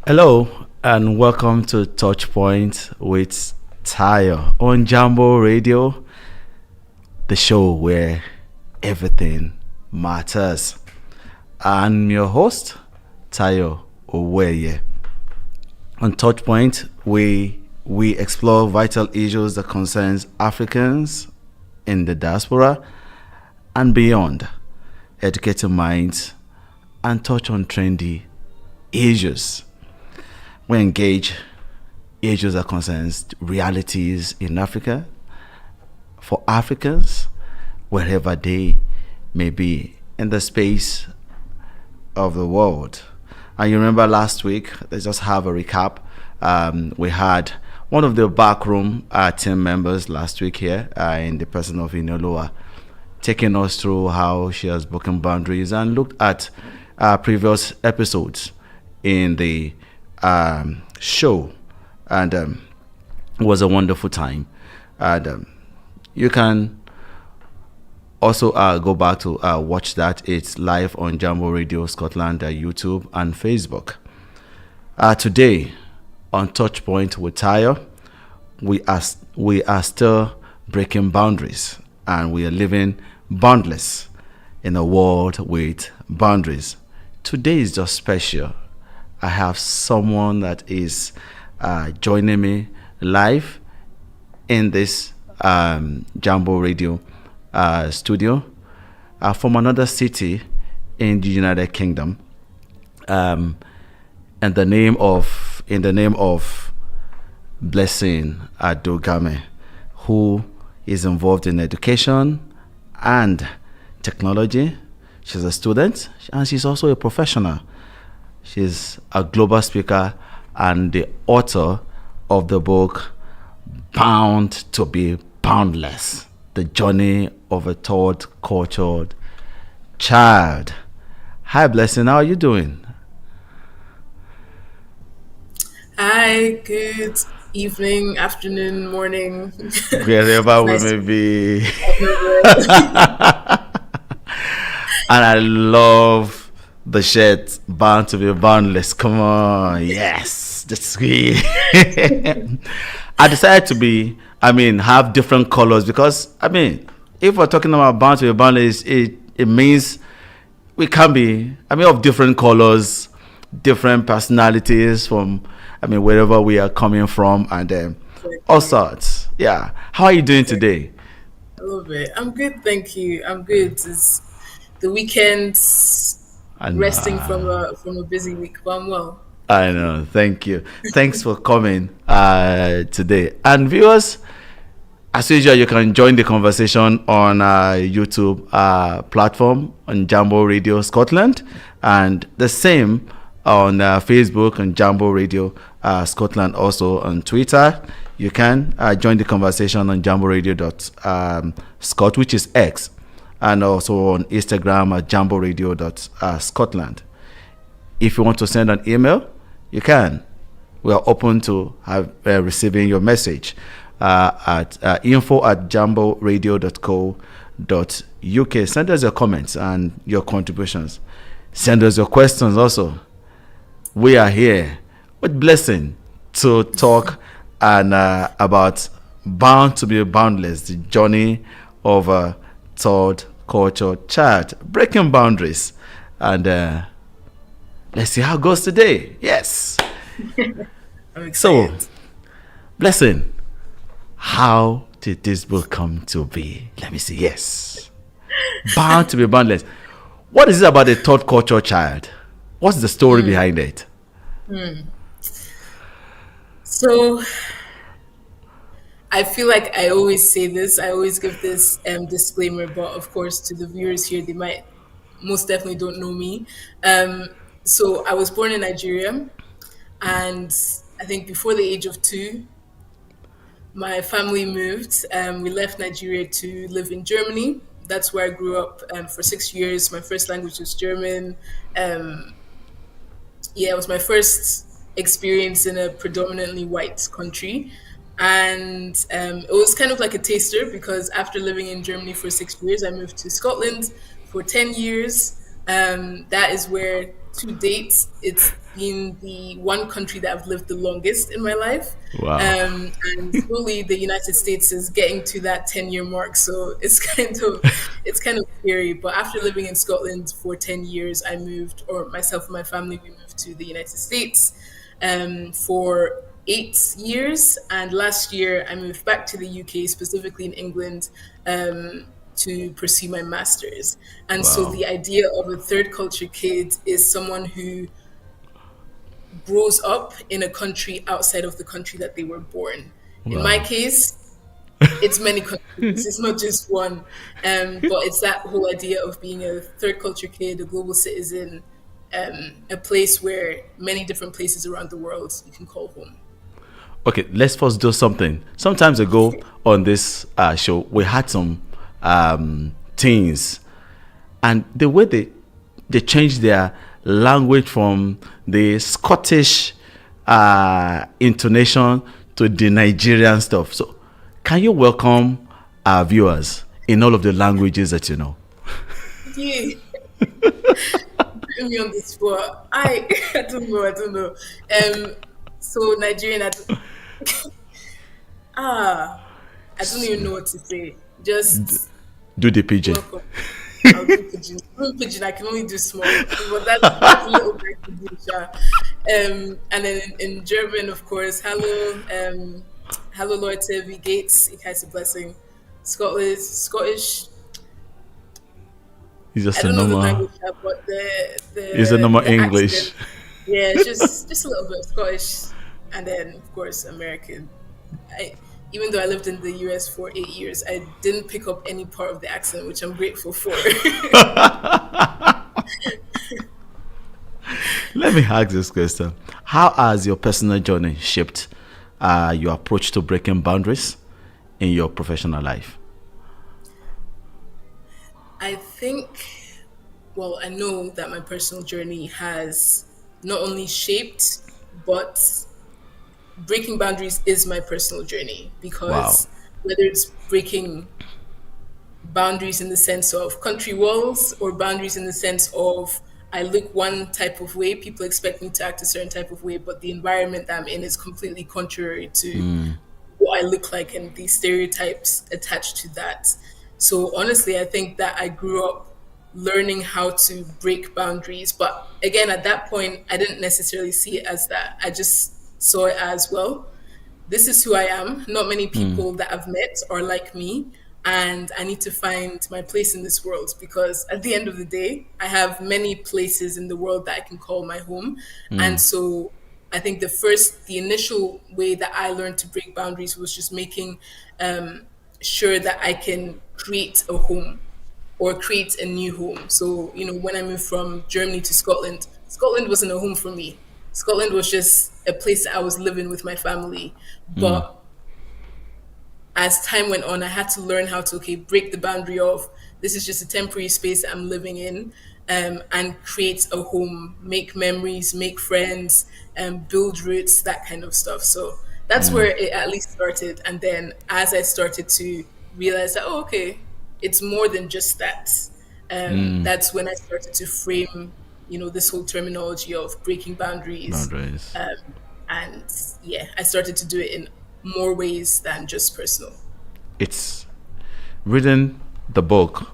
Hello and welcome to Touchpoint with Tayo on Jambo Radio, the show where everything matters. I'm your host, Tayo Oweye. On Touchpoint, we explore vital issues that concerns Africans in the diaspora and beyond, educating minds and touch on trendy issues. We engage issues that concerns realities in Africa for Africans wherever they may be in the space of the world. And you remember last week, let's just have a recap. We had one of the backroom team members last week here in the person of Inoloa taking us through how she has broken boundaries and looked at previous episodes in the show, and it was a wonderful time. And you can also go back to watch that. It's live on Jambo Radio Scotland, YouTube, and Facebook. Today on Touchpoint with Tayo, we are still breaking boundaries, and we are living boundless in a world with boundaries. Today is just special. I have someone that is joining me live in this Jambo Radio studio from another city in the United Kingdom. In the name of Blessing Adogame, who is involved in education and technology. She's a student and she's also a professional. She's a global speaker and the author of the book Bound to be Boundless: The Journey of a Third Cultured Child. Hi, Blessing. How are you doing? Hi, good evening, afternoon, morning. Wherever It's we nice may to be. have your word. And I love the shirt Bound to be Boundless. Come on. Yes. That's great. I decided to have different colors because, if we're talking about Bound to be Boundless, it means we can be, of different colors, different personalities from, wherever we are coming from, and all Exactly. sorts. Yeah. How are you doing Exactly. today? I love it. I'm good, thank you. I'm good. It's the weekend, And resting from a busy week, but I'm well. I Thank you. know. Thank you. Thanks for coming today. And viewers, as usual, you can join the conversation on YouTube platform on Jambo Radio Scotland, and the same on Facebook and Jambo Radio Scotland. Also on Twitter, you can join the conversation on Jambo Radio Scott, which is X, and also on Instagram at Jambo Radio Scotland. If you want to send an email, you can. We are open to receiving your message at info@jamboradio.co.uk. Send us your comments and your contributions. Send us your questions also. We are here with Blessing to talk and about Bound to be Boundless, the journey of a third culture child, breaking boundaries. And let's see how it goes today. Yes. I'm So, excited. Blessing, how did this book come to be? Let me see. Yes. Bound to be boundless. What is it about the third culture child? What's the story behind it? So I feel like I always say this. I always give this disclaimer, but of course, to the viewers here, they might most definitely don't know me. Um, so I was born in Nigeria, and I think before the age of 2, my family moved. We left Nigeria to live in Germany. That's where I grew up for 6 years. My first language was German. Um, yeah, it was my first experience in a predominantly white country. And it was kind of like a taster because after living in Germany for 6 years, I moved to Scotland for 10 years. That is where to date, it's been the one country that I've lived the longest in my life. Wow. And slowly the United States is getting to that 10-year mark. So it's kind of scary. But after living in Scotland for 10 years, I moved, or myself and my family, we moved to the United States for 8 years. And last year I moved back to the UK, specifically in England, to pursue my master's. And so Wow. the idea of a third culture kid is someone who grows up in a country outside of the country that they were born. In my Wow. case, it's many countries, it's not just one. But it's that whole idea of being a third culture kid, a global citizen, a place where many different places around the world you can call home. Okay, let's first do something. Some times ago on this show, we had some teens, and the way they changed their language from the Scottish intonation to the Nigerian stuff. So, can you welcome our viewers in all of the languages that you know? Yeah, putting me on the spot. I don't know. I don't know. So Nigerian. Ah, I don't even know what to say. Just Do the pigeon. welcome. I'll do pigeon. Even pigeon, I can only do small, but that's a little bit I can do. Sha. And then in German, of course, hello Leute, wie geht's? Ich heiße Blessing. Scottish. It's I just a don't know the normal. language, but the It's a the normal the accent. English. Yeah, it's just a little bit of Scottish, and then of course American. I, even though I lived in the US for 8 years, I didn't pick up any part of the accent, which I'm grateful for. Let me ask this question: how has your personal journey shaped your approach to breaking boundaries in your professional life? I think, well, I know that my personal journey has not only shaped, but breaking boundaries is my personal journey Wow. because whether it's breaking boundaries in the sense of country walls or boundaries in the sense of I look one type of way, people expect me to act a certain type of way, but the environment that I'm in is completely contrary to what I look like and the stereotypes attached to that. So honestly, I think that I grew up learning how to break boundaries. But again, at that point, I didn't necessarily see it as that. I just saw it as well, this is who I am. Not many people that I've met are like me. And I need to find my place in this world because at the end of the day, I have many places in the world that I can call my home. And so I think the initial way that I learned to break boundaries was just making sure that I can create a home or create a new home. So, when I moved from Germany to Scotland, Scotland wasn't a home for me. Scotland was just a place that I was living with my family. But as time went on, I had to learn how to, okay, break the boundary of this is just a temporary space that I'm living in, and create a home, make memories, make friends, build roots, that kind of stuff. So that's where it at least started. And then as I started to realize that, oh, okay, it's more than just that. That's when I started to frame, this whole terminology of breaking boundaries. Boundaries. And yeah, I started to do it in more ways than just personal. It's reading the book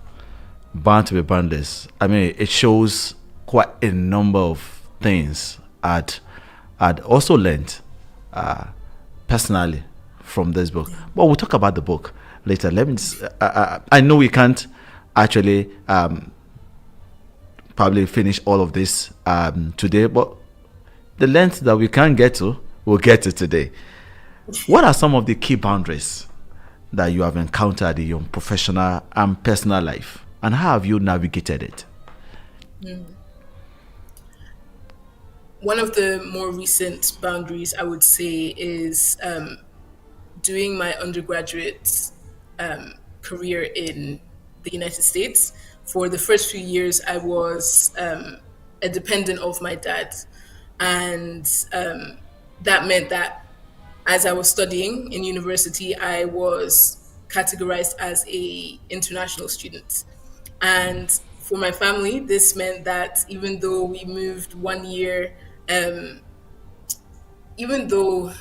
Bound to be Boundless. I mean, it shows quite a number of things I'd also learned personally from this book. But we'll talk about the book later. Let me. I know we can't actually probably finish all of this today, but the length that we can get to, we'll get to today. What are some of the key boundaries that you have encountered in your professional and personal life, and how have you navigated it? One of the more recent boundaries I would say is doing my undergraduate career in the United States. For the first few years, I was a dependent of my dad, and that meant that as I was studying in university, I was categorized as a international student. And for my family, this meant that even though we moved 1 year, um, even though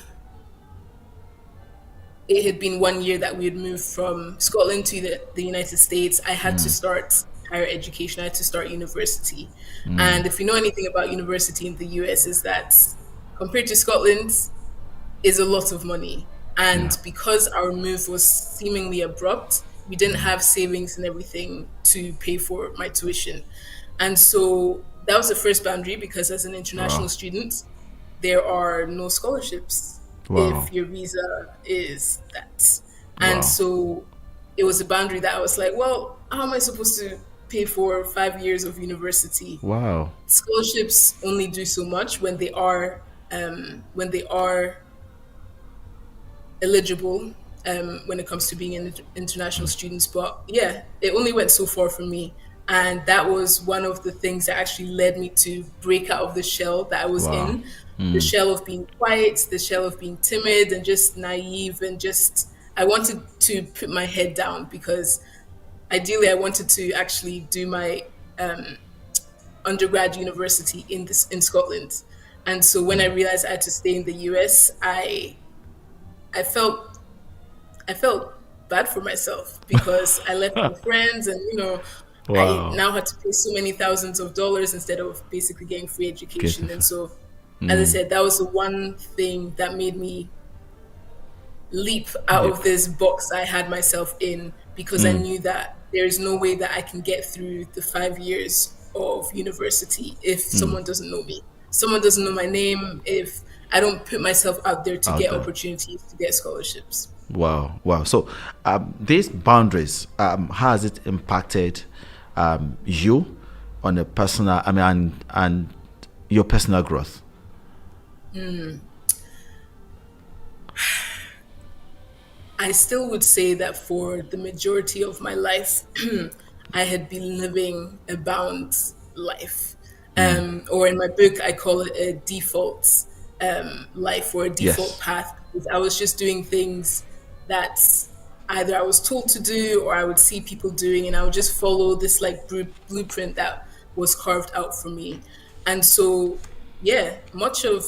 it had been 1 year that we had moved from Scotland to the United States, I had to start higher education. I had to start university. And if you know anything about university in the US, is that compared to Scotland, is a lot of money. Yeah. And because our move was seemingly abrupt, we didn't have savings and everything to pay for my tuition. And so that was the first boundary, because as an international Wow. student, there are no scholarships Wow. if your visa is that. And Wow. so it was a boundary that I was like, well, how am I supposed to pay for 5 years of university? Wow. Scholarships only do so much when they are eligible, when it comes to being an international students. But yeah, it only went so far for me. And that was one of the things that actually led me to break out of the shell that I was Wow. in, the shell of being quiet, the shell of being timid and just naive. And just, I wanted to put my head down, because ideally I wanted to actually do my undergrad university in Scotland. And so when I realized I had to stay in the US, I felt I felt bad for myself, because I left my friends, and I Wow. now had to pay so many thousands of dollars instead of basically getting free Get education. it. And so, as I said, that was the one thing that made me leap out Yep. of this box I had myself in, because I knew that there is no way that I can get through the 5 years of university if someone doesn't know me. Someone doesn't know my name, if I don't put myself out there to Out get there. opportunities to get scholarships. Wow, wow. So, these boundaries, how has it impacted you on a personal, I mean, and your personal growth? I still would say that for the majority of my life, I had been living a bound life. Or in my book, I call it a default life, or a default Yes. path. Because I was just doing things that either I was told to do, or I would see people doing, and I would just follow this like blueprint that was carved out for me. And so, yeah, much of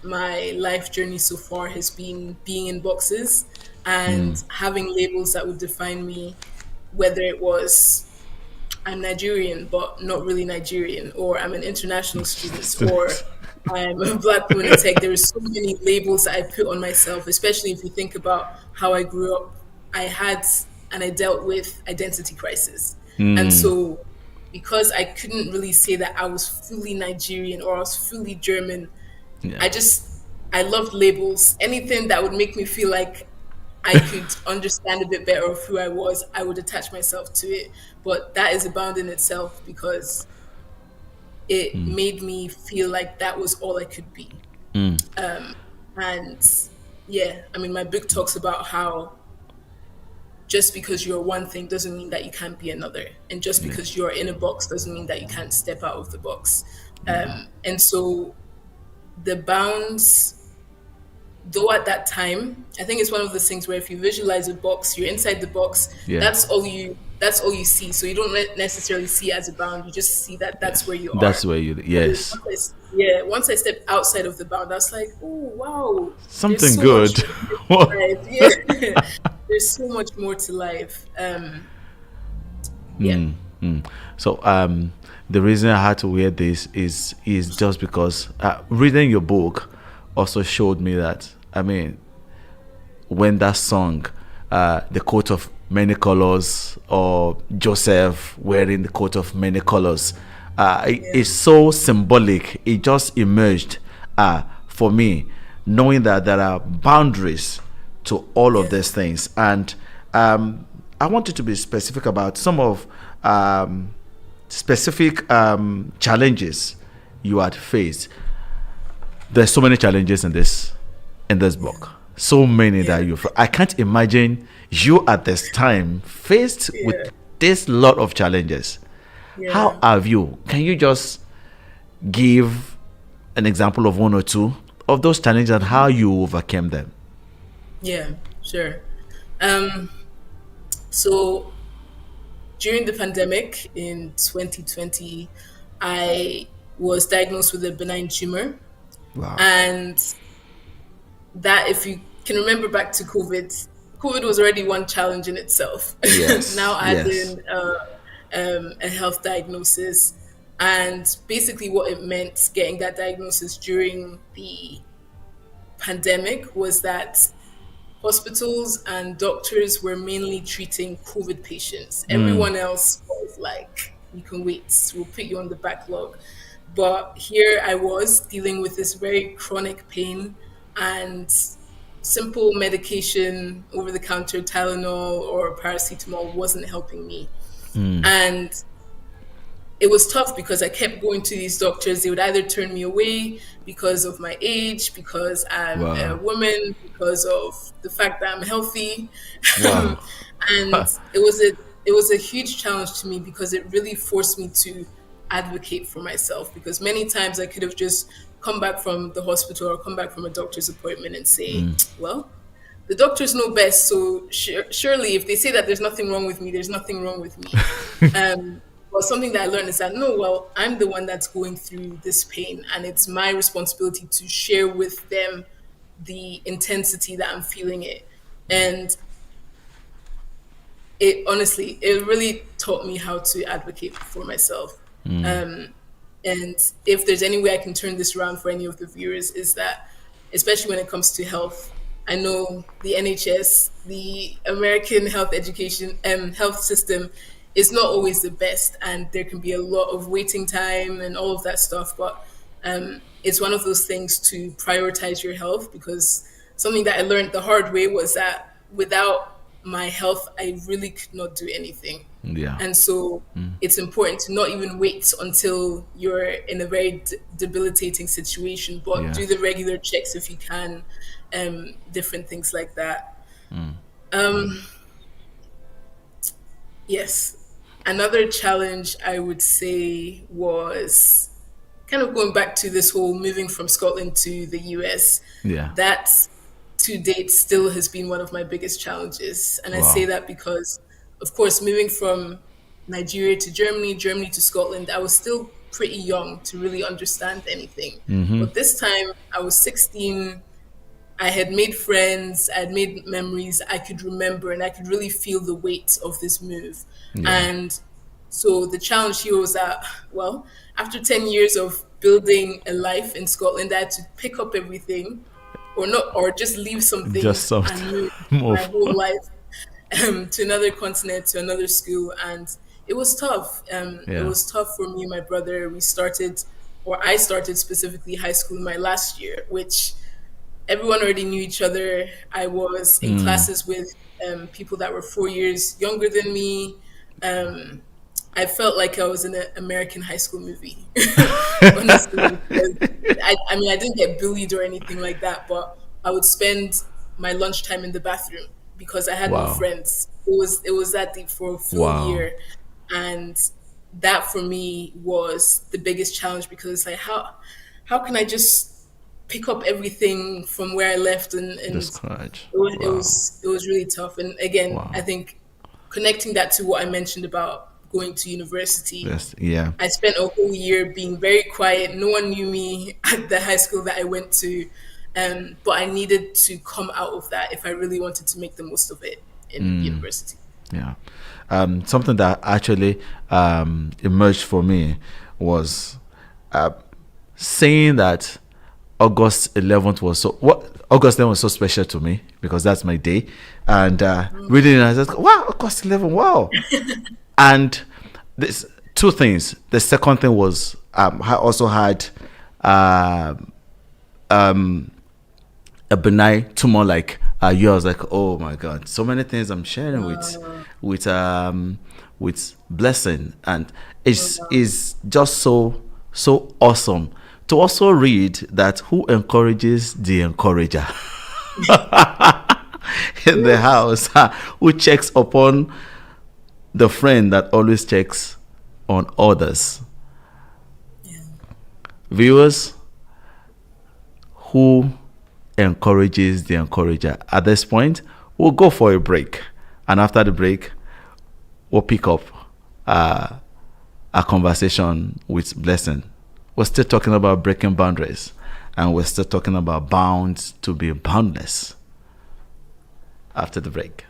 my life journey so far has been being in boxes and having labels that would define me, whether it was I'm Nigerian but not really Nigerian, or I'm an international student, or I'm a black woman in tech. There are so many labels that I put on myself, especially if you think about how I grew up. I had and I dealt with identity crisis. And so because I couldn't really say that I was fully Nigerian or I was fully German, Yeah. I just I loved labels. Anything that would make me feel like I could understand a bit better of who I was, I would attach myself to it. But that is a bound in itself, because it made me feel like that was all I could be. And yeah, I mean, my book talks about how just because you're one thing doesn't mean that you can't be another. And just Yeah. because you're in a box doesn't mean that you can't step out of the box. And so the bounds, though at that time, I think it's one of those things where if you visualize a box, you're inside the box, Yeah. that's all you see. So you don't necessarily see it as a bound, you just see that Yeah. that's where you That's are. where you, But yes. once I stepped outside of the bound, I was like, oh wow, there's Something so much good. more to life. Yeah. There's so much more to life. Yeah. So, the reason I had to wear this is just because reading your book also showed me that, I mean, when that song, the coat of many colors, or Joseph wearing the coat of many colors, it's so symbolic. It just emerged for me, knowing that there are boundaries to all of Yeah. these things. And I wanted to be specific about some of specific challenges you had faced. There's so many challenges in this book, so many that Yeah. I can't imagine you at this time faced with Yeah. this lot of challenges. How Yeah. have you, can you just give an example of one or two of those challenges and how you overcame them? Yeah, sure. Um, so during the pandemic in 2020, I was diagnosed with a benign tumor. Wow. And that, if you can remember back to COVID was already one challenge in itself. Yes. Now Yes. adding a health diagnosis. And basically, what it meant getting that diagnosis during the pandemic was that hospitals and doctors were mainly treating COVID patients. Everyone else was like, you can wait, we'll put you on the backlog. But here I was dealing with this very chronic pain, and simple medication, over the counter Tylenol or paracetamol, wasn't helping me. And it was tough because I kept going to these doctors. They would either turn me away because of my age, because I'm a Wow. woman, because of the fact that I'm healthy. Wow. And it was a huge challenge to me because it really forced me to advocate for myself, because many times I could have just come back from the hospital or come back from a doctor's appointment and say, well, the doctors know best, so surely if they say that there's nothing wrong with me, there's nothing wrong with me. Well, something that I learned is that no, well, I'm the one that's going through this pain, and it's my responsibility to share with them the intensity that I'm feeling it. And it honestly, it really taught me how to advocate for myself. Um, and if there's any way I can turn this around for any of the viewers, is that, especially when it comes to health, I know the NHS, the American health system, is not always the best, and there can be a lot of waiting time and all of that stuff. But it's one of those things to prioritize your health, because something that I learned the hard way was that without my health, I really could not do anything. Yeah. And so it's important to not even wait until you're in a very debilitating situation, but Yeah. do the regular checks if you can, different things like that. Um, yes. Another challenge I would say was kind of going back to this whole moving from Scotland to the US. Yeah. That to date still has been one of my biggest challenges. And I say Wow. that because, of course, moving from Nigeria to Germany, Germany to Scotland, I was still pretty young to really understand anything. But this time I was 16. I had made friends, I had made memories I could remember, and I could really feel the weight of this move. Yeah. And so the challenge here was that, well, after 10 years of building a life in Scotland, I had to pick up everything, or not, or just leave some Just things soft and move my move. whole life to another continent, to another school. And it was tough. It Yeah. was tough for me and my brother. I started specifically high school in my last year, which everyone already knew each other. I was in classes with people that were 4 years younger than me. Um, I felt like I was in an American high school movie, honestly. Because I mean, I didn't get bullied or anything like that, but I would spend my lunchtime in the bathroom because I had no Wow. friends. It was that deep for a full Wow. year, and that for me was the biggest challenge, because it's like, how can I just pick up everything from where I left, and Discourage. it was, it Wow. was it was really tough. And again, I Wow. think connecting that to what I mentioned about going to university, Yes. Yeah. I spent a whole year being very quiet. No one knew me at the high school that I went to, but I needed to come out of that if I really wanted to make the most of it in university. Yeah. Something that actually emerged for me was uh, saying that August 11th was so special to me because that's my day, and reading it, I said, wow, August 11th, wow. And there's two things. The second thing was I also had um a benign tumor like yours. Like, oh my god, so many things I'm sharing with Blessing, and it's is just so awesome to also read that who encourages the encourager in the house, who checks upon the friend that always checks on others. Yeah. Viewers, who encourages the encourager? At this point, we'll go for a break. And after the break, we'll pick up a conversation with Blessing. We're still talking about breaking boundaries, and we're still talking about bound to be boundless after the break.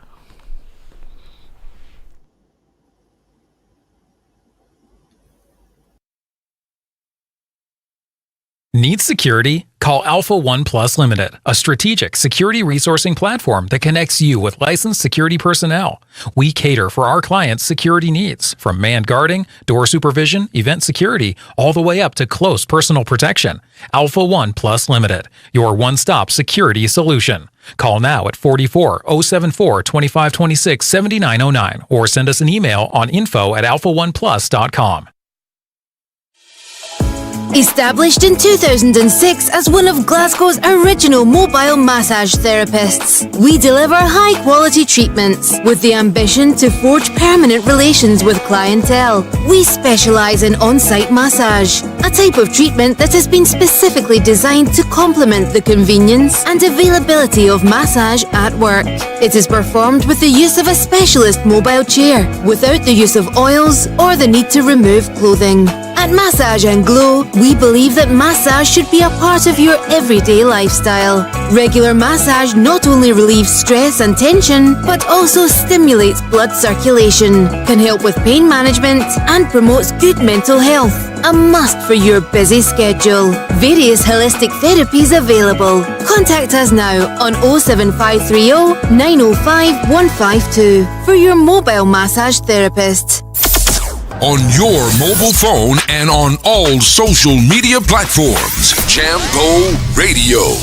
Need security? Call Alpha One Plus Limited, a strategic security resourcing platform that connects you with licensed security personnel. We cater for our clients' security needs, from manned guarding, door supervision, event security, all the way up to close personal protection. Alpha One Plus Limited, your one-stop security solution. Call now at 44-074 2526 7909 or send us an email on info@alphaoneplus.com. Established in 2006 as one of Glasgow's original mobile massage therapists, we deliver high-quality treatments with the ambition to forge permanent relations with clientele. We specialise in on-site massage, a type of treatment that has been specifically designed to complement the convenience and availability of massage at work. It is performed with the use of a specialist mobile chair, without the use of oils or the need to remove clothing. At Massage and Glow, we believe that massage should be a part of your everyday lifestyle. Regular massage not only relieves stress and tension, but also stimulates blood circulation, can help with pain management, and promotes good mental health. A must for your busy schedule. Various holistic therapies available. Contact us now on 07530 905 152 for your mobile massage therapist. On your mobile phone and on all social media platforms. Jambo Radio.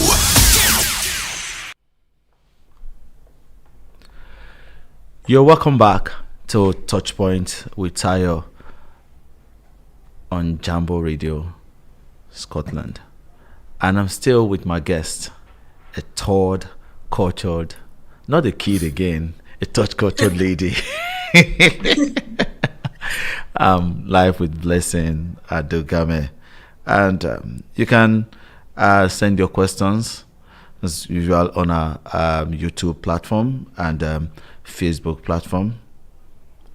You're welcome back to Touchpoint with Tayo on Jambo Radio, Scotland. And I'm still with my guest, a tall, cultured, not a kid again, a touch cultured lady. Live with Blessing Adogame. And you can send your questions as usual on our YouTube platform and Facebook platform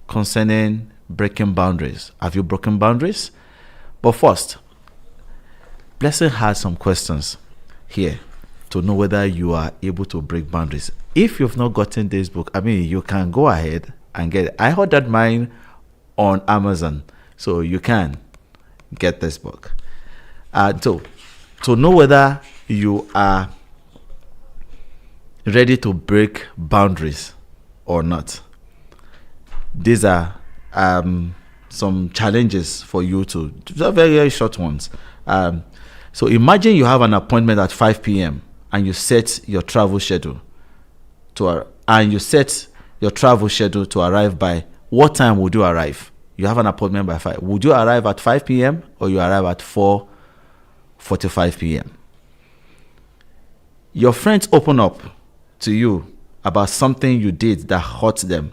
concerning breaking boundaries. Have you broken boundaries? But first, Blessing has some questions here to know whether you are able to break boundaries. If you've not gotten this book, I mean, you can go ahead and get it. I ordered mine on Amazon, so you can get this book. To know whether you are ready to break boundaries or not, these are some challenges for you to very, very short ones. So imagine you have an appointment at 5 p.m. and you set your travel schedule to arrive by. What time would you arrive? You have an appointment by 5. Would you arrive at 5 p.m. or you arrive at 4:45 p.m.? Your friends open up to you about something you did that hurt them.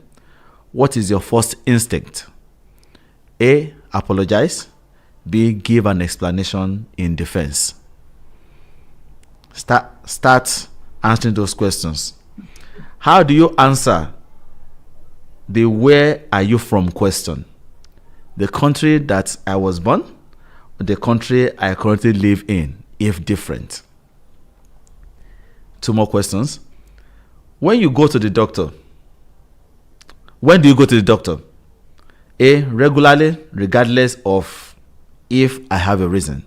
What is your first instinct? A, apologize. B, give an explanation in defense. Start answering those questions. How do you answer the where are you from question? The country that I was born, or the country I currently live in, if different? 2 more questions. When you go to the doctor, when do you go to the doctor? A, regularly, regardless of if I have a reason.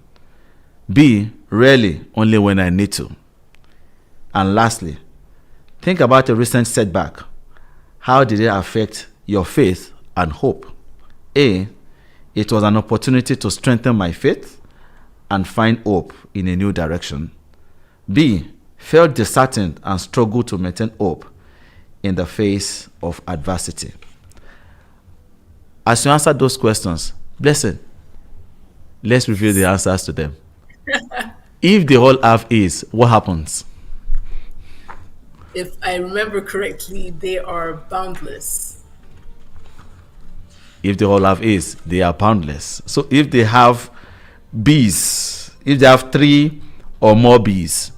B, rarely, only when I need to. And lastly, think about a recent setback. How did it affect your faith and hope? A, it was an opportunity to strengthen my faith and find hope in a new direction. B, felt disheartened and struggled to maintain hope in the face of adversity. As you answer those questions, Blessing, let's review the answers to them. If the whole have is, what happens? If I remember correctly, they are boundless. If the whole have is, they are boundless. So if they have bees, if they have 3 or more bees,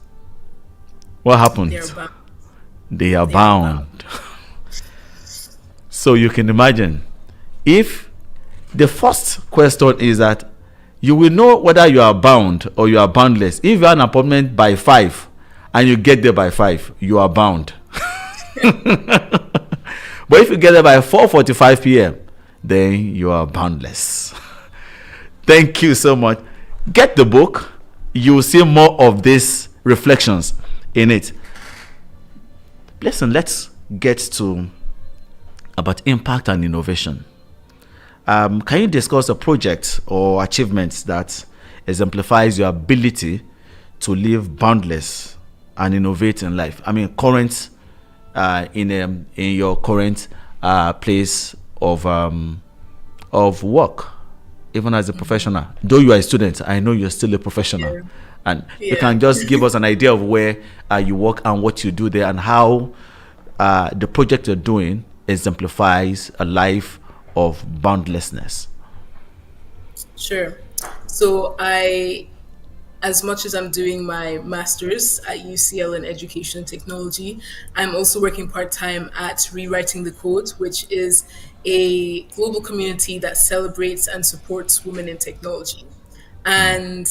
what happens? They are bound. So you can imagine, if The first question is that you will know whether you are bound or you are boundless. If you have an appointment by 5 and you get there by 5, you are bound. But if you get there by 4:45 p.m., then you are boundless. Thank you so much. Get the book. You will see more of these reflections in it. Listen, let's get to about impact and innovation. Can you discuss a project or achievements that exemplifies your ability to live boundless and innovate in life? I mean, current in your current place of work, even as a professional. Though you are a student, I know you're still a professional, and you can just give us an idea of where you work and what you do there, and how the project you're doing exemplifies a life of boundlessness. Sure. So as much as I'm doing my master's at UCL in education technology, I'm also working part-time at Rewriting the Code, which is a global community that celebrates and supports women in technology. And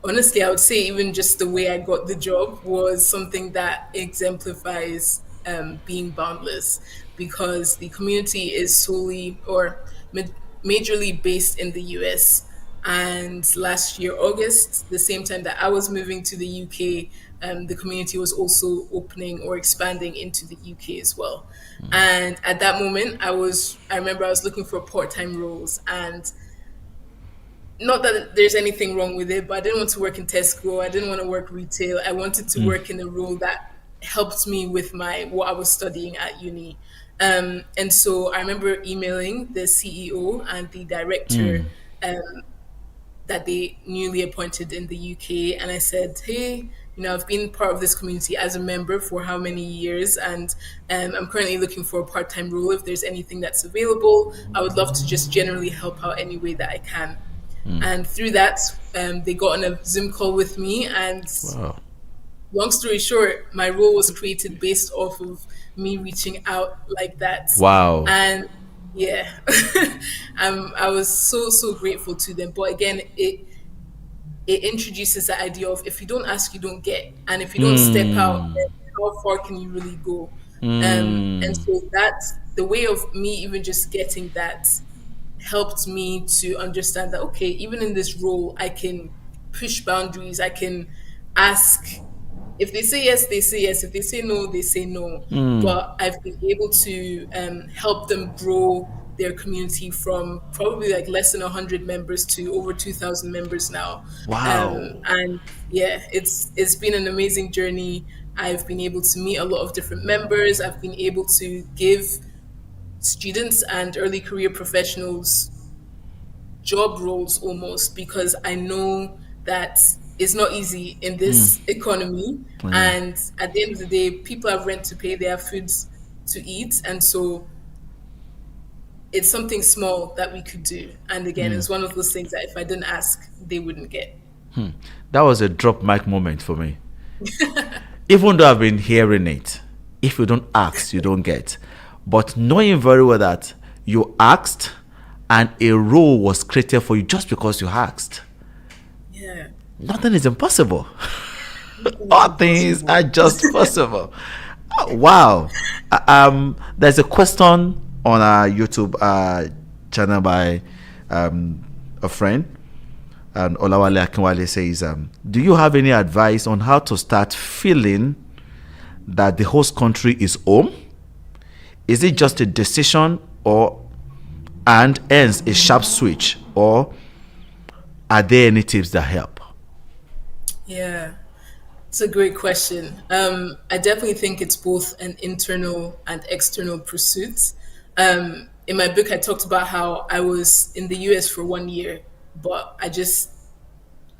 honestly, I would say even just the way I got the job was something that exemplifies being boundless, because the community is solely or majorly based in the US. And last year, August, the same time that I was moving to the UK, the community was also opening or expanding into the UK as well. And at that moment, I remember I was looking for part-time roles, and not that there's anything wrong with it, but I didn't want to work in Tesco. I didn't want to work retail. I wanted to work in a role that helped me with what I was studying at uni. And so I remember emailing the CEO and the director that they newly appointed in the UK. And I said, hey, I've been part of this community as a member for how many years, and I'm currently looking for a part-time role. If there's anything that's available, I would love to just generally help out any way that I can. And through that, they got on a Zoom call with me, and long story short, my role was created based off of me reaching out like that. Wow. And yeah, I was so grateful to them. But again, it introduces the idea of, if you don't ask, you don't get, and if you don't step out, then how far can you really go? And so that's the way of me even just getting that helped me to understand that, okay, even in this role, I can push boundaries. I can ask. If they say yes, they say yes. If they say no, they say no. But I've been able to help them grow their community from probably like less than 100 members to over 2,000 members now. Wow. And yeah, it's been an amazing journey. I've been able to meet a lot of different members. I've been able to give students and early career professionals job roles almost, because I know that it's not easy in this economy. And at the end of the day, people have rent to pay, they have food to eat. And so it's something small that we could do. And again, it's one of those things that if I didn't ask, they wouldn't get. That was a drop mic moment for me. Even though I've been hearing it, if you don't ask, you don't get. But knowing very well that you asked and a role was created for you just because you asked. Yeah. Nothing is impossible. All things are just possible. Wow. There's a question on our YouTube channel by a friend, and Olawale Akinwale says, do you have any advice on how to start feeling that the host country is home? Is it just a decision and ends a sharp switch, or are there any tips that help? Yeah, it's a great question. I definitely think it's both an internal and external pursuit. In my book, I talked about how I was in the US for 1 year, but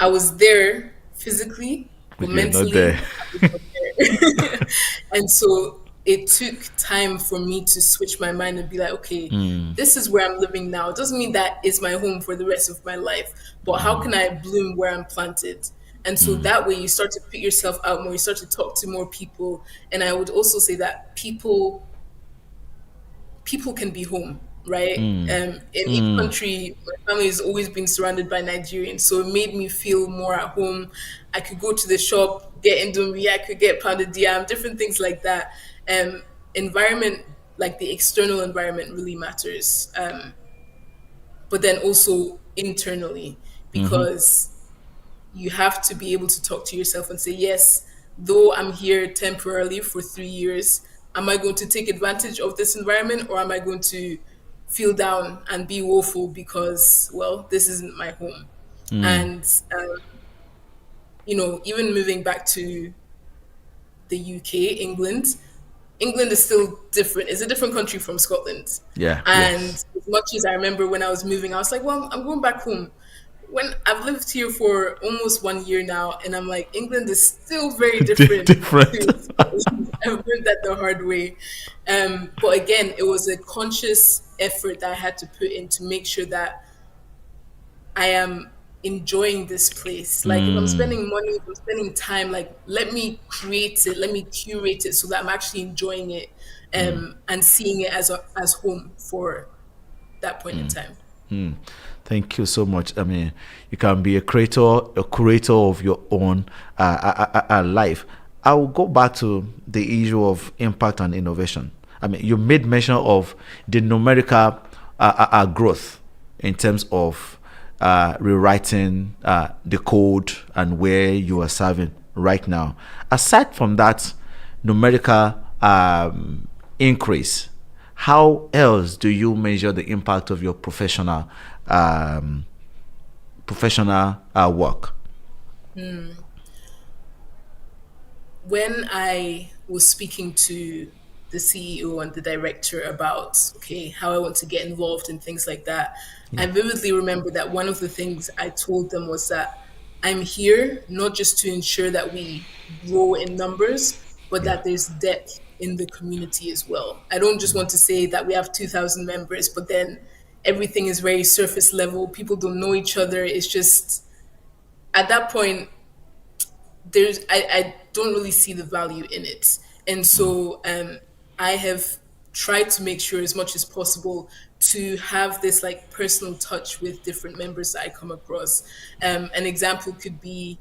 I was there physically, but mentally, not there. I was not there. And so it took time for me to switch my mind and be like, okay, this is where I'm living now. It doesn't mean that it's my home for the rest of my life, but how can I bloom where I'm planted? And so that way you start to put yourself out more, you start to talk to more people. And I would also say that people can be home. right? In each country, my family has always been surrounded by Nigerians, so it made me feel more at home. I could go to the shop, get Indomie, I could get pounded yam, different things like that. Environment, like the external environment, really matters. But then also internally, because you have to be able to talk to yourself and say, yes, though I'm here temporarily for 3 years, am I going to take advantage of this environment, or am I going to feel down and be woeful because, well, this isn't my home? And, even moving back to the UK, England is still different. It's a different country from Scotland. Yeah. And Yes. as much as I remember when I was moving, I was like, well, I'm going back home. When I've lived here for almost 1 year now, and I'm like, England is still very different. Different. I've learned that the hard way. But again, it was a conscious effort that I had to put in to make sure that I am enjoying this place. Like if I'm spending money, if I'm spending time, like let me create it, let me curate it so that I'm actually enjoying it, and seeing it as home for that point in time. Thank you so much. I mean, you can be a curator of your own life. I will go back to the issue of impact and innovation. I mean, you made mention of the numerical growth in terms of rewriting the code and where you are serving right now. Aside from that numerical increase, how else do you measure the impact of your professional work? When I was speaking to the CEO and the director about, okay, how I want to get involved in things like that, I vividly remember that one of the things I told them was that I'm here not just to ensure that we grow in numbers, but that there's depth in the community as well. I don't just want to say that we have 2,000 members, but then everything is very surface level. People don't know each other. It's just, at that point, I don't really see the value in it. And so I have tried to make sure as much as possible to have this like personal touch with different members that I come across. An example could be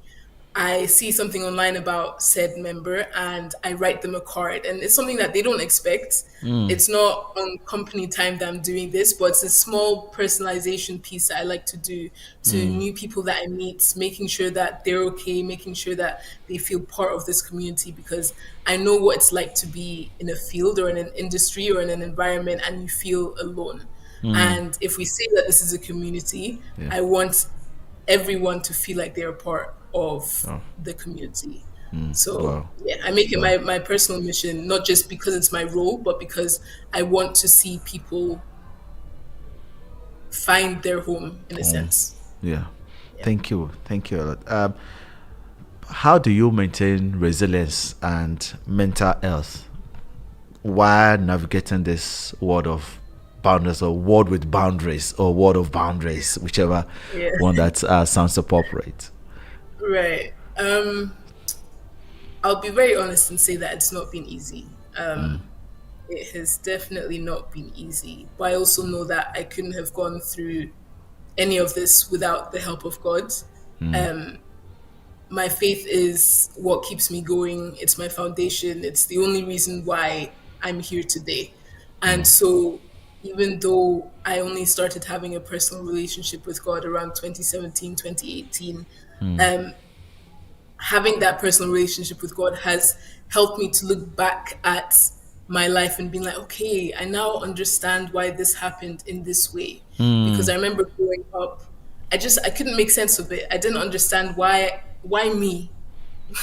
I see something online about said member and I write them a card, and it's something that they don't expect. It's not on company time that I'm doing this, but it's a small personalization piece that I like to do to new people that I meet, making sure that they're okay, making sure that they feel part of this community, because I know what it's like to be in a field or in an industry or in an environment and you feel alone. And if we say that this is a community, I want everyone to feel like they're a part of the community. So I make it my personal mission, not just because it's my role, but because I want to see people find their home in a sense. Thank you a lot. How do you maintain resilience and mental health while navigating this world of boundaries, or world with boundaries, or world of boundaries, whichever one that sounds appropriate? Right. I'll be very honest and say that it's not been easy. It has definitely not been easy. But I also know that I couldn't have gone through any of this without the help of God. My faith is what keeps me going. It's my foundation. It's the only reason why I'm here today. And so even though I only started having a personal relationship with God around 2017, 2018, having that personal relationship with God has helped me to look back at my life and being like, okay, I now understand why this happened in this way. Because I remember growing up, I couldn't make sense of it. I didn't understand why me?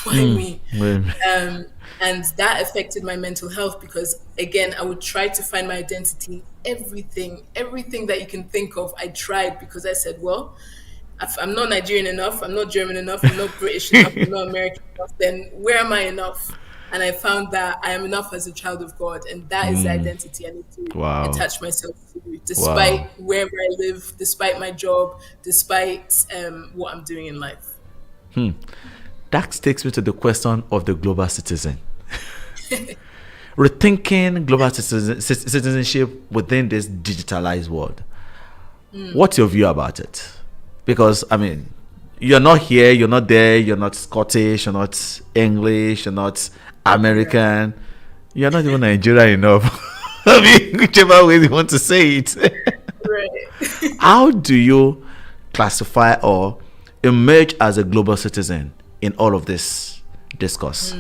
Why me? And that affected my mental health, because again, I would try to find my identity in everything that you can think of. I tried, because I said, well, if I'm not Nigerian enough, I'm not German enough, I'm not British enough, I'm not American enough, then where am I enough? And I found that I am enough as a child of God, and that is the identity I need to attach myself to, despite wherever I live, despite my job, despite what I'm doing in life. That takes me to the question of the global citizen. rethinking global citizenship within this digitalized world. What's your view about it? Because I mean, you're not here, you're not there, you're not Scottish, you're not English, you're not American, you're not even Nigerian enough. I mean, whichever way you want to say it. Right. How do you classify or emerge as a global citizen in all of this discourse?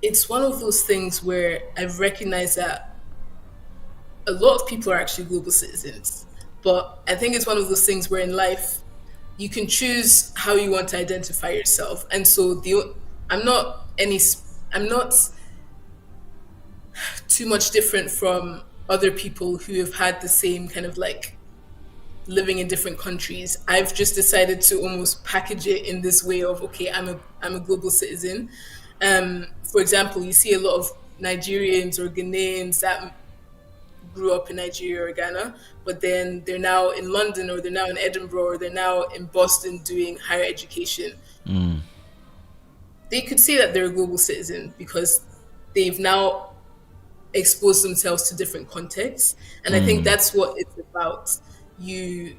It's one of those things where I've recognized that a lot of people are actually global citizens. But I think it's one of those things where in life you can choose how you want to identify yourself. And so I'm not too much different from other people who have had the same kind of like living in different countries. I've just decided to almost package it in this way of, okay, I'm a global citizen. For example, you see a lot of Nigerians or Ghanaians that grew up in Nigeria or Ghana, but then they're now in London or they're now in Edinburgh or they're now in Boston doing higher education. They could say that they're a global citizen because they've now exposed themselves to different contexts. And I think that's what it's about. You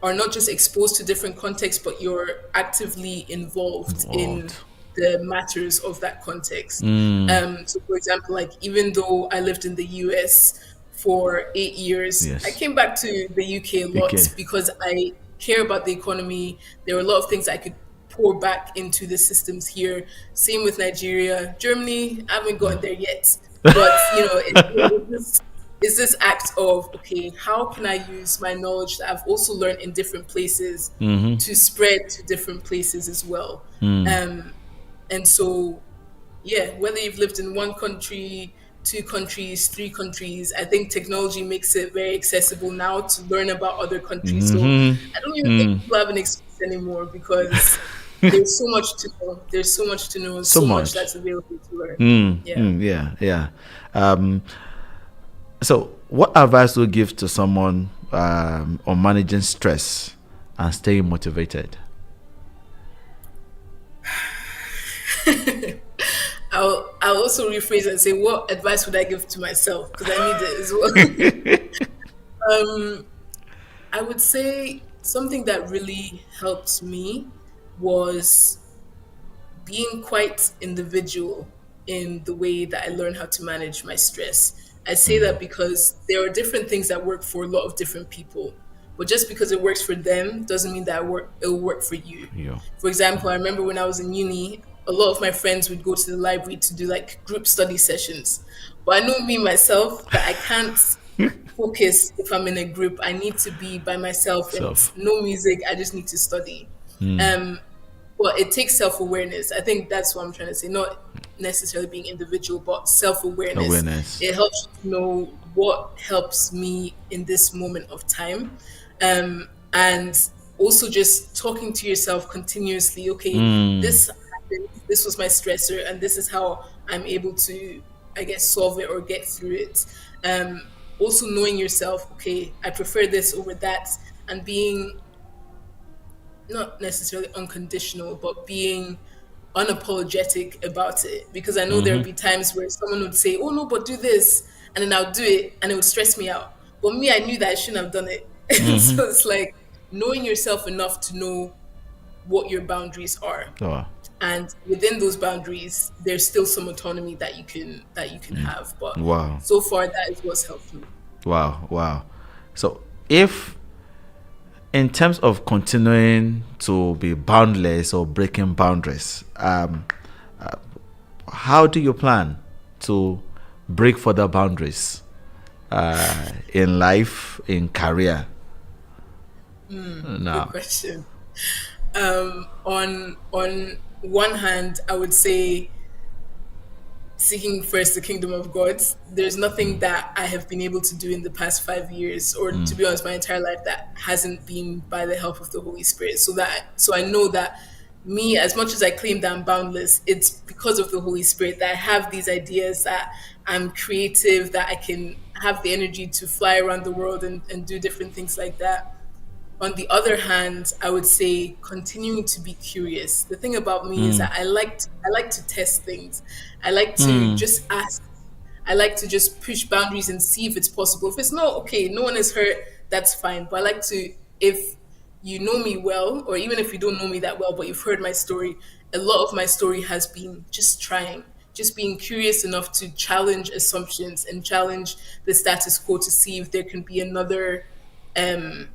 are not just exposed to different contexts, but you're actively involved in the matters of that context. So for example, like even though I lived in the US for 8 years, Yes. I came back to the UK a lot because I care about the economy. There were a lot of things I could pour back into the systems here. Same with Nigeria. Germany, I haven't gotten there yet. But it's this act of, okay, how can I use my knowledge that I've also learned in different places to spread to different places as well? And so, yeah, whether you've lived in one country, 2 countries, 3 countries, I think technology makes it very accessible now to learn about other countries. So I don't even think people have an excuse anymore because there's so much to know. There's so much to know and so much that's available to learn. Yeah. So what advice would you give to someone on managing stress and staying motivated? I'll also rephrase and say, what advice would I give to myself? Because I need it as well. I would say something that really helped me was being quite individual in the way that I learned how to manage my stress. I say that because there are different things that work for a lot of different people. But just because it works for them doesn't mean that it will work for you. Yeah. For example, I remember when I was in uni, a lot of my friends would go to the library to do like group study sessions. But I know me myself that I can't focus if I'm in a group. I need to be by myself and no music. I just need to study. But it takes self-awareness. I think that's what I'm trying to say. Not necessarily being individual, but self-awareness. It helps you to know what helps me in this moment of time. And also just talking to yourself continuously. Okay, this happened. This was my stressor, and this is how I'm able to, I guess, solve it or get through it. Also knowing yourself. Okay, I prefer this over that, and being not necessarily unconditional, but being unapologetic about it. Because I know there'll be times where someone would say, oh no, but do this. And then I'll do it and it would stress me out. But me, I knew that I shouldn't have done it. So it's like knowing yourself enough to know what your boundaries are. And within those boundaries, there's still some autonomy that you can have. But so far, that is what's helped me. Wow. So if in terms of continuing to be boundless or breaking boundaries, how do you plan to break further boundaries in life, in career? Good question. On one hand, I would say seeking first the kingdom of God. There's nothing that I have been able to do in the past 5 years, or to be honest, my entire life, that hasn't been by the help of the Holy Spirit. So I know that me, as much as I claim that I'm boundless, it's because of the Holy Spirit that I have these ideas, that I'm creative, that I can have the energy to fly around the world and do different things like that. On the other hand, I would say continuing to be curious. The thing about me is that I like to test things. I like to just ask. I like to just push boundaries and see if it's possible. If it's not okay, no one is hurt, that's fine. But I like to, if you know me well, or even if you don't know me that well, but you've heard my story, a lot of my story has been just trying, just being curious enough to challenge assumptions and challenge the status quo to see if there can be um,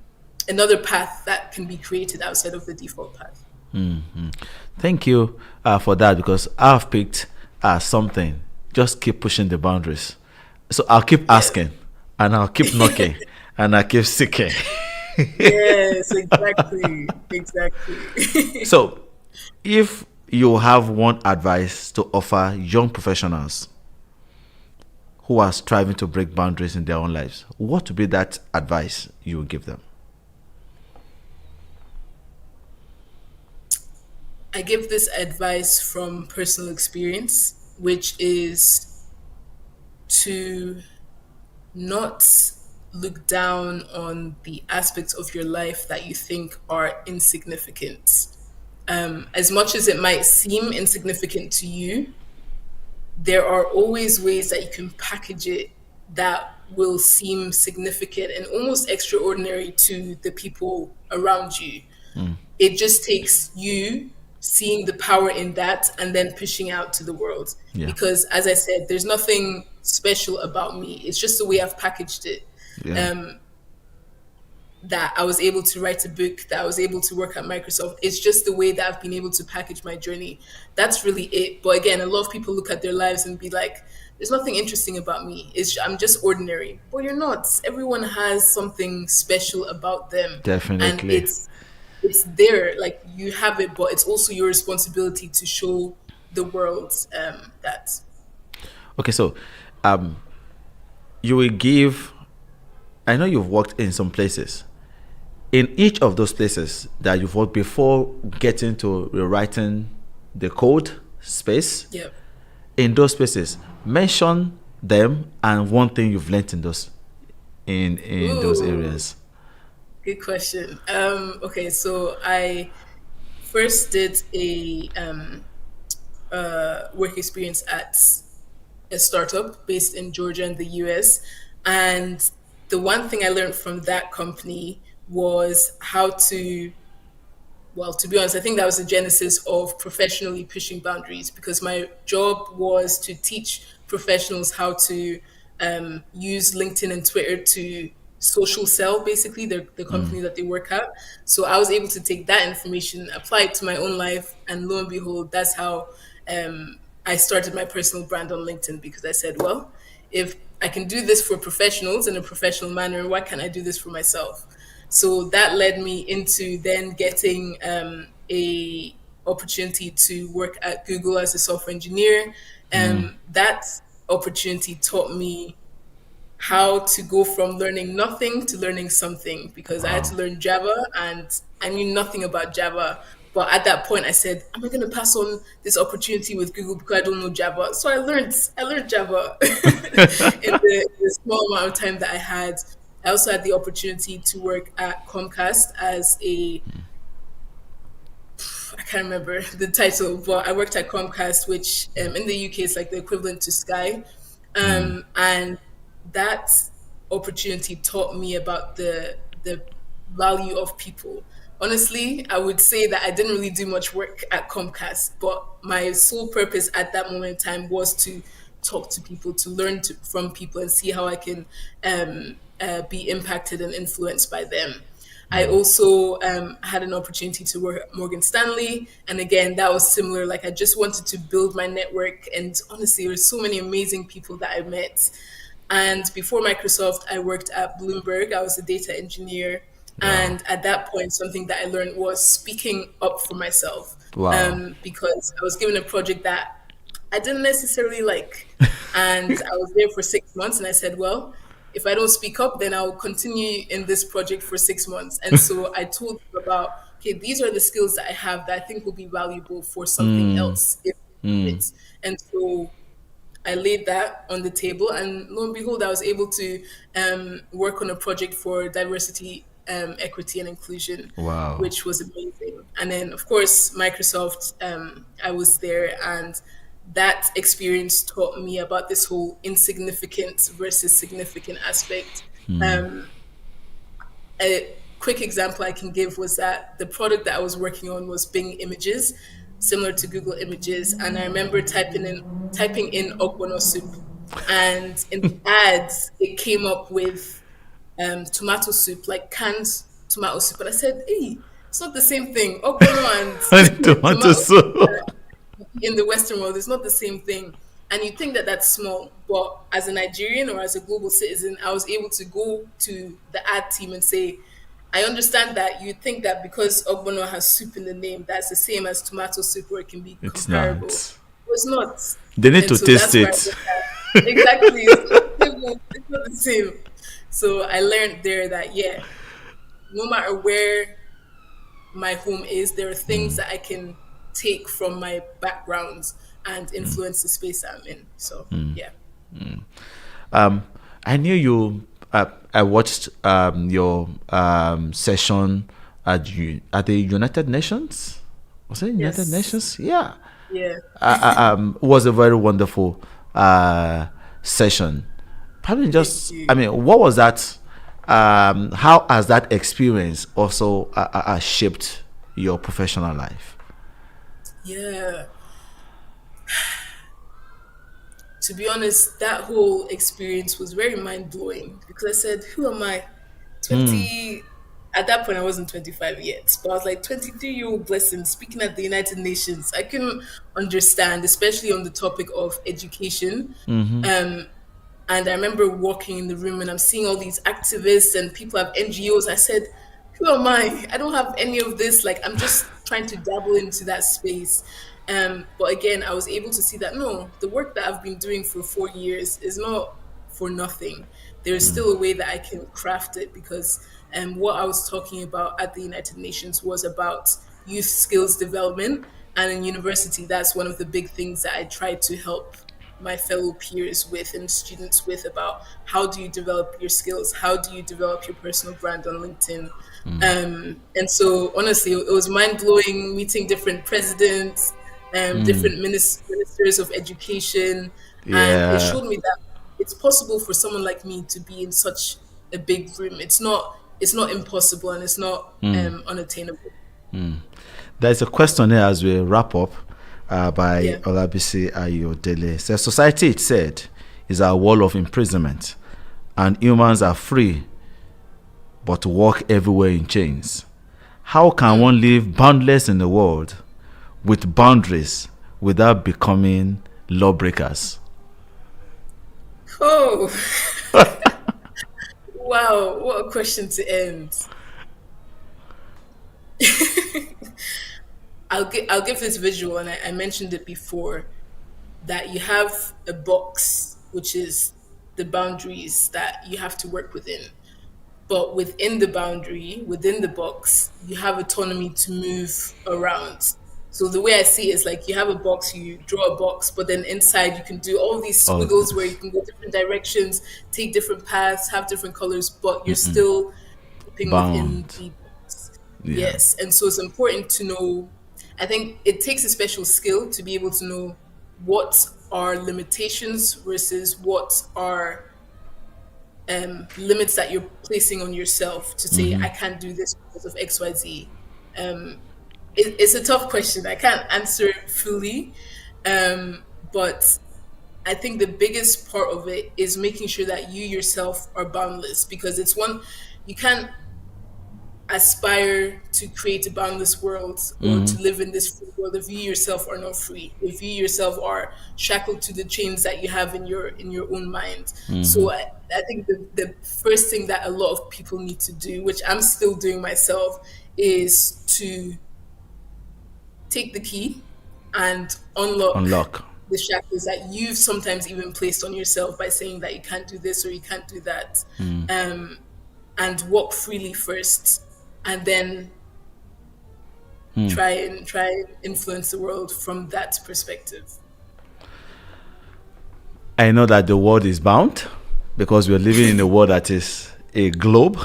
another path that can be created outside of the default path. Thank you for that, because I've picked something. Just keep pushing the boundaries. So I'll keep Yes. asking, and I'll keep knocking, and I'll keep seeking. Yes, exactly. Exactly. So, if you have one advice to offer young professionals who are striving to break boundaries in their own lives, what would be that advice you would give them? I give this advice from personal experience, which is to not look down on the aspects of your life that you think are insignificant. As much as it might seem insignificant to you, there are always ways that you can package it that will seem significant and almost extraordinary to the people around you. It just takes you seeing the power in that and then pushing out to the world. Yeah. Because as I said, there's nothing special about me. It's just the way I've packaged it. Yeah. That I was able to write a book, that I was able to work at Microsoft. It's just the way that I've been able to package my journey. That's really it. But again, a lot of people look at their lives and be like, there's nothing interesting about me. I'm just ordinary. But you're not. Everyone has something special about them. And Definitely. it's there, like you have it, but it's also your responsibility to show the world that. Okay, so um, you will give. I know you've worked in some places. In each of those places that you've worked before getting to rewriting the code space, Yeah. in those spaces, mention them and one thing you've learned in those Ooh. areas. Good question. Okay, so I first did a work experience at a startup based in Georgia in the US. And the one thing I learned from that company was how to, well, to be honest, I think that was the genesis of professionally pushing boundaries, because my job was to teach professionals how to use LinkedIn and Twitter to social sell, basically, the company that they work at. So I was able to take that information, apply it to my own life, and lo and behold, that's how I started my personal brand on LinkedIn, because I said, well, if I can do this for professionals in a professional manner, why can't I do this for myself? So that led me into then getting a opportunity to work at Google as a software engineer. That opportunity taught me how to go from learning nothing to learning something, because I had to learn Java and I knew nothing about Java. But at that point, I said, "Am I going to pass on this opportunity with Google because I don't know Java?" So I learned Java in the small amount of time that I had. I also had the opportunity to work at Comcast as a, I can't remember the title, but I worked at Comcast, which in the UK is like the equivalent to Sky. And that opportunity taught me about the value of people. Honestly, I would say that I didn't really do much work at Comcast, but my sole purpose at that moment in time was to talk to people, to learn from people, and see how I can be impacted and influenced by them. I also had an opportunity to work at Morgan Stanley. And again, that was similar. Like, I just wanted to build my network. And honestly, there's so many amazing people that I met. And before Microsoft, I worked at Bloomberg. I was a data engineer. And at that point, something that I learned was speaking up for myself. Wow. Because I was given a project that I didn't necessarily like. And I was there for 6 months. And I said, well, if I don't speak up, then I'll continue in this project for 6 months. And so I told them about, okay, these are the skills that I have that I think will be valuable for something else. If it's. And so I laid that on the table, and lo and behold, I was able to work on a project for diversity equity and inclusion, Wow. which was amazing. And then, of course, Microsoft, I was there, and that experience taught me about this whole insignificant versus significant aspect. A quick example I can give was that the product that I was working on was Bing Images, similar to Google Images, and I remember typing in ogbono soup, and in the ads it came up with tomato soup, like canned tomato soup, and I said, "Hey, it's not the same thing. Ogbono and Tomato soup. in the Western world is not the same thing." And you think that that's small, but as a Nigerian or as a global citizen, I was able to go to the ad team and say, I understand that you think that because ogbono has soup in the name, that's the same as tomato soup, or it can be It's comparable. not. But it's not. They need And to so taste that's it. where I get that. Exactly. It's not the same. So I learned there that, yeah, no matter where my home is, there are things that I can take from my background and influence the space that I'm in. So, yeah. I knew you. I watched your session at the United Nations. Was it United Yes. Nations? Yeah. Yeah. Was a very wonderful session. Probably just. Thank you. I mean, what was that? How has that experience also shaped your professional life? Yeah. To be honest, that whole experience was very mind blowing because I said, who am I? 20, at that point, I wasn't 25 yet, but I was like 23-year-old blessing speaking at the United Nations. I couldn't understand, especially on the topic of education. And I remember walking in the room and I'm seeing all these activists and people have NGOs. I said, who am I? I don't have any of this. Like, I'm just trying to dabble into that space. But again, I was able to see that, no, the work that I've been doing for 4 years is not for nothing. There's still a way that I can craft it because what I was talking about at the United Nations was about youth skills development. And in university, that's one of the big things that I try to help my fellow peers with and students with about how do you develop your skills? How do you develop your personal brand on LinkedIn? And so honestly, it was mind blowing meeting different presidents, different ministers of education. And it showed me that it's possible for someone like me to be in such a big room. It's not impossible and it's not unattainable. There's a question here as we wrap up by Olabisi Ayodele. Says society, it said, is a wall of imprisonment, and humans are free, but walk everywhere in chains. How can one live boundless in the world with boundaries without becoming lawbreakers? Oh, wow! What a question to end. I'll give this visual, and I mentioned it before, that you have a box, which is the boundaries that you have to work within. But within the boundary, within the box, you have autonomy to move around. So the way I see it is like you have a box, you draw a box, but then inside you can do all these squiggles where you can go different directions, take different paths, have different colors, but you're still keeping within the box. Yeah. Yes. And so it's important to know, I think it takes a special skill to be able to know what are limitations versus what are limits that you're placing on yourself to say, I can't do this because of XYZ. It's a tough question. I can't answer it fully. But I think the biggest part of it is making sure that you yourself are boundless, because it's one, you can't aspire to create a boundless world or to live in this free world if you yourself are not free, if you yourself are shackled to the chains that you have in your own mind. So I think the first thing that a lot of people need to do, which I'm still doing myself, is to take the key and unlock the shackles that you've sometimes even placed on yourself by saying that you can't do this or you can't do that, and walk freely first, and then try and influence the world from that perspective. I know that the world is bound because we're living in a world that is a globe,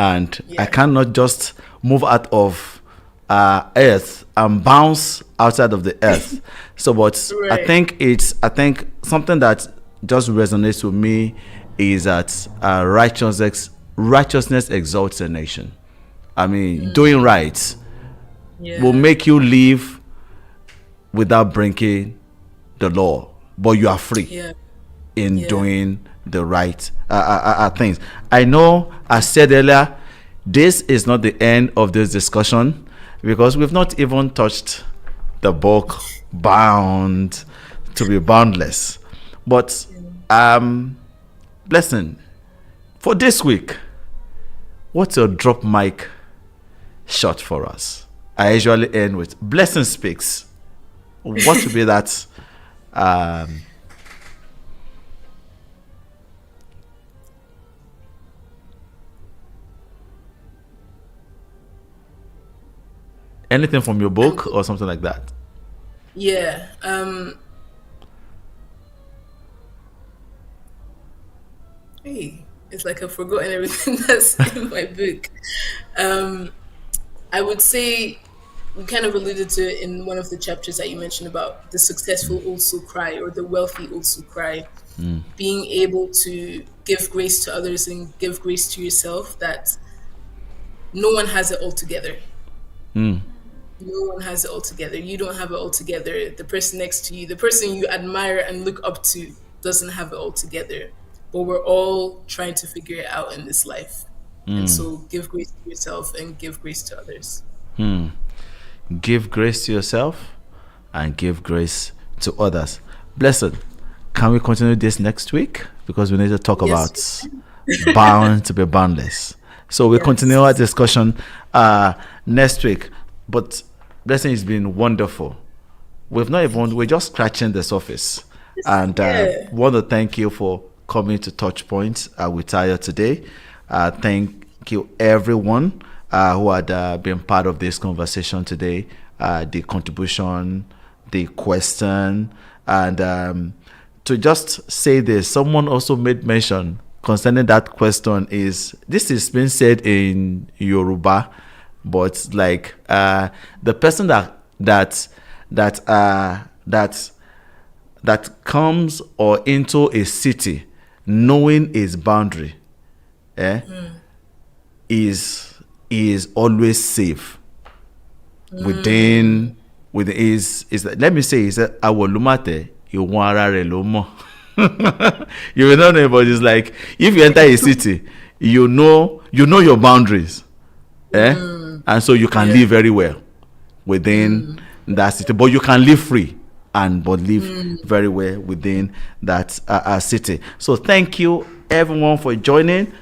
and I Yeah. cannot just move out of earth and bounce outside of the earth. So, but Right. I think something that just resonates with me is that righteousness exalts a nation. I mean, doing right Yeah. will make you live without breaking the law, but you are free Yeah. in Yeah. doing the right things. I know I said earlier, this is not the end of this discussion because we've not even touched the book Bound to be Boundless. But Blessing, for this week, what's your drop mic shot for us? I usually end with Blessing Speaks. What would be that? Anything from your book or something like that? Yeah. Hey, it's like I've forgotten everything that's in my book. I would say we kind of alluded to it in one of the chapters that you mentioned about the successful also cry or the wealthy also cry. Being able to give grace to others and give grace to yourself, that no one has it all together. No one has it all together. You don't have it all together. The person next to you, the person you admire and look up to, doesn't have it all together. But we're all trying to figure it out in this life. And so give grace to yourself and give grace to others. Give grace to yourself and give grace to others. Blessed, can we continue this next week? Because we need to talk Yes. about bound to be boundless. So we'll Yes. continue our discussion next week. But Blessing, has been wonderful. We're just scratching the surface. And Yeah. want to thank you for coming to Touchpoint with Tayo today. Thank you everyone who had been part of this conversation today, the contribution, the question, and to just say this, someone also made mention concerning that question this is being said in Yoruba, but like the person that comes or into a city knowing its boundary is always safe within is let me say is that awolumate iwon ara re lo mo. You will not know, but it's like if you enter a city, you know your boundaries, and so you can live very well within that city, but you can live free but live very well within that city. So thank you everyone for joining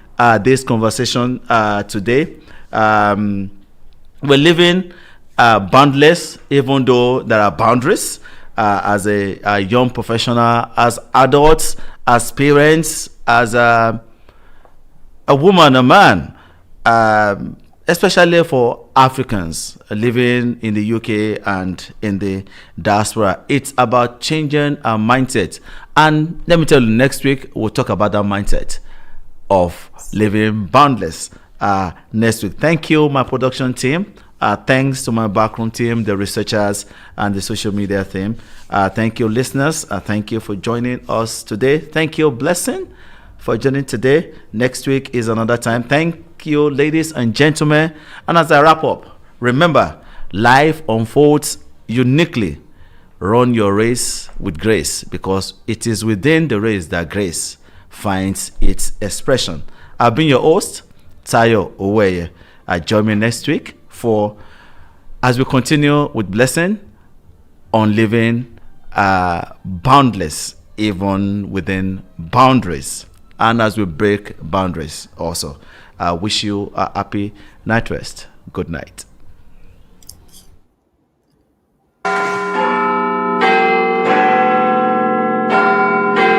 this conversation today. We're living boundless, even though there are boundaries. As a young professional, as adults, as parents, as a woman, a man, especially for Africans living in the UK and in the diaspora, it's about changing our mindset. And let me tell you, next week we'll talk about that mindset of living boundless next week. Thank you, my production team. Thanks to my backroom team, the researchers, and the social media team. Thank you, listeners. Thank you for joining us today. Thank you, Blessing, for joining today. Next week is another time. Thank you, ladies and gentlemen. And as I wrap up, remember, life unfolds uniquely. Run your race with grace, because it is within the race that grace finds its expression. I've been your host, Tayo Oweye. Join me next week as we continue with Blessing on living boundless, even within boundaries, and as we break boundaries also. I wish you a happy night rest. Good night.